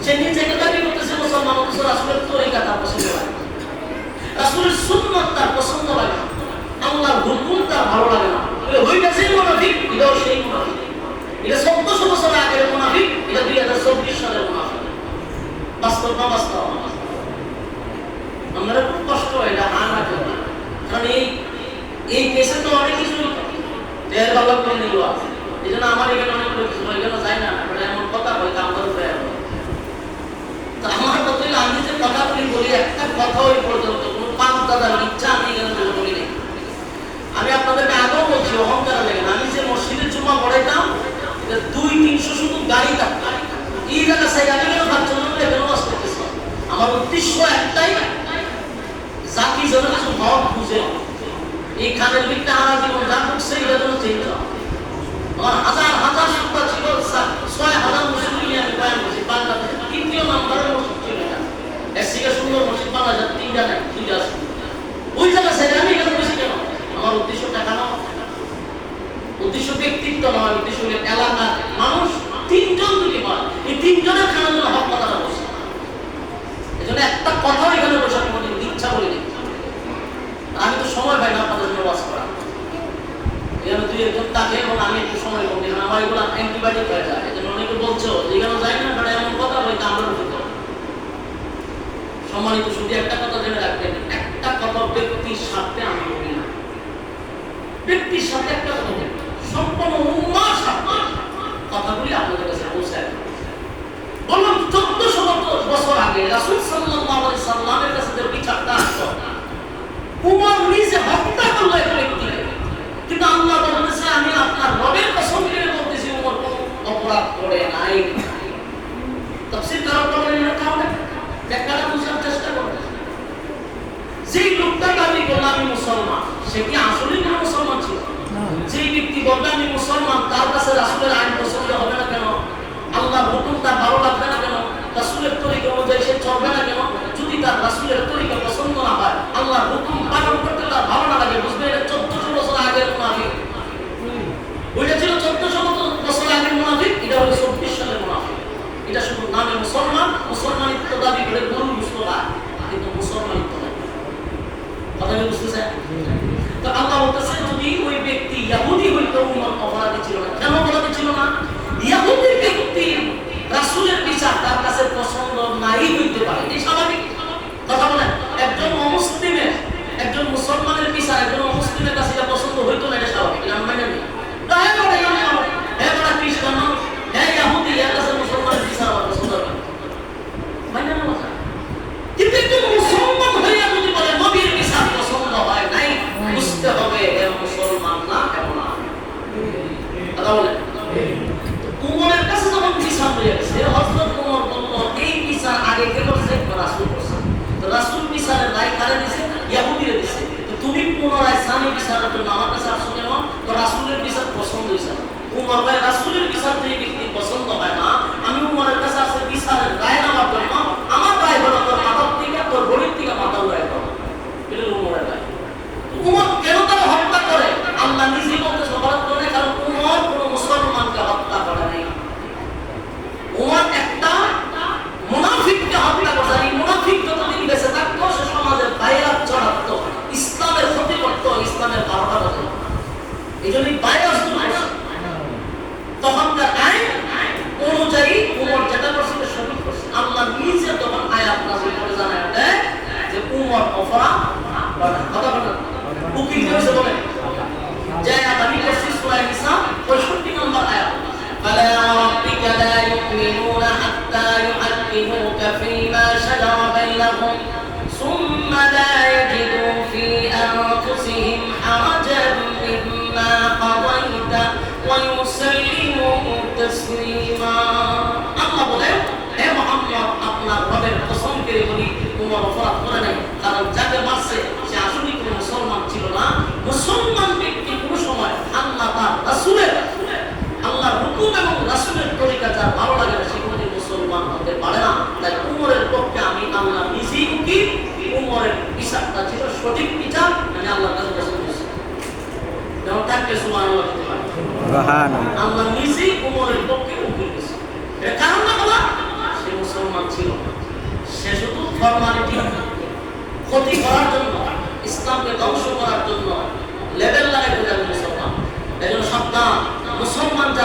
সে নিজেকে দাবি করতেছে মুসলমান, অথচ রাসূলের তরিকা তার পছন্দ লাগে, রাসূলের সুন্নাত তার পছন্দ লাগে, আল্লাহর হুকুম তার ভালো লাগে না। ওইটা সেই মুনাফিক, এটাও সেই মুনাফিক। এটা 1400 বছর আগের মুনাফিক, এটা 2024 সালের মুনাফিক। বাস্তব না বাস্তব? আমরা খুব কষ্ট হয় এটা না করি, কারণ এই কেসে তো অনেক কিছু এর বাবা করে নিল আছে। এই জন্য আমার এখানে অনেক কিছু হয়, এখানে যায় না, এমন কথা হয়তো আমার উপরে আমার মতোই আমি যে কথাগুলি বলি, একটা কথা ওই পর্যন্ত কোনো পাঁচ দাদার ইচ্ছা আমি এখানে বলি নাই। আমি আপনাদেরকে আগেও বলছি, অহংকার লাগে না। আমি যে মসজিদের জুম্মা পড়াইতাম, 200-300 শুধু গাড়ি থাকতো। এই জায়গা সাইড আমি কেন পাচ্ছিলাম না, কেন বাস করতেছি? আমার উদ্দেশ্য একটাই, জাতি যেন কিছু হক বুঝে, এই খানের ভিতরে হারা জীবন যা ঢুকছে এটা যেন চেঞ্জ হয়। আমার হাজার হাজার সত্তা ছিল, 6000 মুসলিম আমি বয়ান করছি বাংলাদেশে। 3য় নাম্বারের মসজিদ ছিল এটা, এর থেকে সুন্দর মসজিদ বাংলাদেশে 3টা নাই, 2টা আছে। ওই জায়গা সাইড আমি কেন বলছি কেন? আমার উদ্দেশ্য টাকা না, উদ্দেশ্য ব্যক্তিত্ব নয়, উদ্দেশ্য এলাকার মানুষ 3 জন যদি হয়, এই 3 জনের খানার জন্য হক কথাটা বলছে। এই জন্য একটা কথাও এখানে বসে আমি বলি ইচ্ছা বলিনি। আমি তো সময় পাই না আপনাদের জন্য ওয়াজ করা, এখানে 2-1 থাকে এবং আমি একটু সময় কম দিই, আমার এগুলো অ্যান্টিবায়োটিক হয়ে যায়। এই জন্য অনেকে বলছো এখানে যাই না, কারণ এমন কথা বলতে আমরা উঠে সম্মানিত। শুধু একটা কথা জেনে রাখবেন, একটা কথা ব্যক্তির সাথে আমি বলি না, ব্যক্তির সাথে একটা কথা বলি, সম্পূর্ণ উম্মার সাথে কথাগুলি আপনাদের কাছে পৌঁছায়। বললাম 1400 বছর আগে রাসূল সাল্লাল্লাহু আলাইহি সাল্লামের কাছে যে বিচারটা আসতো, উমর নিজে হত্যা করলো এক ব্যক্তিকে, কিন্তু আল্লাহ বলেছে আমি আপনার রবের কসম করে বলতেছি উমর কোনো অপরাধ করে নাই। তাফসীর করার পরে কারণে ব্যাখ্যাটা বুঝার চেষ্টা করবে। যেই লোকটা দাবি করলো আমি মুসলমান, সে কি আসলেই কোনো মুসলমান ছিল? যেই ব্যক্তি বলবে আমি মুসলমান, তার কাছে রাসূলের আইন পছন্দ হবে না কেন? আল্লাহর হুকুম তার ভালো লাগবে না কেন? রাসূলের তরিকা অনুযায়ী সে চলবে না কেন? যদি তার রাসূলের তরিকা পছন্দ না হয়, আল্লাহর হুকুম পালন করতে তার ভালো না লাগে, বুঝবে এটা 1400 বছর আগের মুনাফিক। ওইটা ছিল 1400 বছর আগের মুনাফিক, এটা হলো 24 সালের মুনাফিক। এটা শুধু নামে মুসলমান, মুসলমানিত্ব দাবি করে গরু বুঝতে পারে, কিন্তু মুসলমানিত্ব নয়। কথা কি বুঝতেছেন? তো আল্লাহ বলতেছে যদি ওই ব্যক্তি ইহুদি হইতো, উমর অপরাধী ছিল না। কেন অপরাধী ছিল না? ইহুদি ব্যক্তি রাসূলের বিচার তার কাছে পছন্দ নাই হইতে পারে, এই স্বাভাবিক কথা বলেন। একজন অমুসলিমের, একজন মুসলমানের বিচার একজন অমুসলিমের কাছে এটা পছন্দ হইতো না, এটা স্বাভাবিক। এটা আমি মানে নিই, তাই বলে হ্যাঁ বড় খ্রিস্টান, হ্যাঁ ইহুদি, এর কাছে মুসলমানের বিচার আমার পছন্দ হবে মানে না কথা। কিন্তু একজন মুসলমান হইয়া যদি বলে নবীর বিচার পছন্দ হয় নাই, বুঝতে হবে এ মুসলমান না, এমন না। কথা বলেন। উমরের কাছে যখন বিচার হয়ে গেছে, হযরত উমর বলল এই বিচার আগে কে করছে? রাসূল করছে। তো রাসূল বিচারের রায় কারে দিয়েছে? ইহুদিরে দিয়েছে। তো তুমি পুনরায় সানি বিচারের জন্য আমার কাছে আসছো কেন? তো রাসূলের বিচার পছন্দ হয়েছে। উমর ভাই রাসূলের বিচার যে ব্যক্তি পছন্দ হয় না, আমি উমরের কাছে আসছে বিচারের রায় নেওয়ার জন্য। আমার রায় হলো তোর মাথার থেকে তোর গরিব থেকে মাথা উড়াই দাও, এটা উমরের রায়। উমর কেন তারা হত্যা করে? আল্লাহ নিজে বলতে অপরাধ করে, কারণ উমর কোন মুসলমানকে হত্যা করে নাই। উমর একটা মুনাফিককে হত্যা করছে। এই মুনাফিক যতদিন বেঁচে থাকতো সে সমাজের বাইরাত ছড়াতো, ইসলামের ক্ষতি করতো, ইসলামের বারোটা বাজে। এই জন্যই বাইরাত করছে। তখনকার আইন অনুযায়ী উমর যেটা করছিল সঠিক করছে। আল্লাহ নিজে তখন আয়াত নাযিল করে জানায় দেয় যে উমর অপরাধ করে। কথা বলেন, উকিল কেসে বলে যে আয়াত আমি করছি সূরা নিসা 65 নম্বর আয়াত, ফালা রাব্বিকা লা ইউমিনুনা হাত্তা ইউহাক্কিমুকা ফীমা শাজারা বাইনাহুম সুম্মা লা ইয়াজিদু ফী আনফুসিহিম হারাজান মিম্মা কাদাইতা ওয়া ইউসাল্লিমু তাসলিমা। আল্লাহ বলে হে মুহাম্মদ আপনার রবের কসম করে বলি উমর অপরাধ করে নাই, কারণ যাকে মারছে সে আসলে কোনো মুসলমান ছিল না। মুসলমান ব্যক্তি কোনো সময় আল্লাহ তার রাসূলের, আল্লাহর হুকুম এবং রাসূলের তরিকা যার ভালো লাগে না সে কোনোদিন মুসলমান হতে পারে না। তাই উমরের পক্ষে আমি আল্লাহ নিজেই উকিল, উমরের বিচারটা ছিল সঠিক বিচার, আমি আল্লাহর কাছে পছন্দ করি। যেমন থাকলে সুবহানাল্লাহ দিতে পারি, আল্লাহ নিজেই উমরের পক্ষে উকিল দিয়েছে। এর কারণ না বলা ফর্মালিটি, ক্ষতি করার জন্য, ইসলামকে ধ্বংস করার জন্য লেবেল লাগাইতে যাবে মুসলমান। এজন্য সাবধান, মুসলমান যারা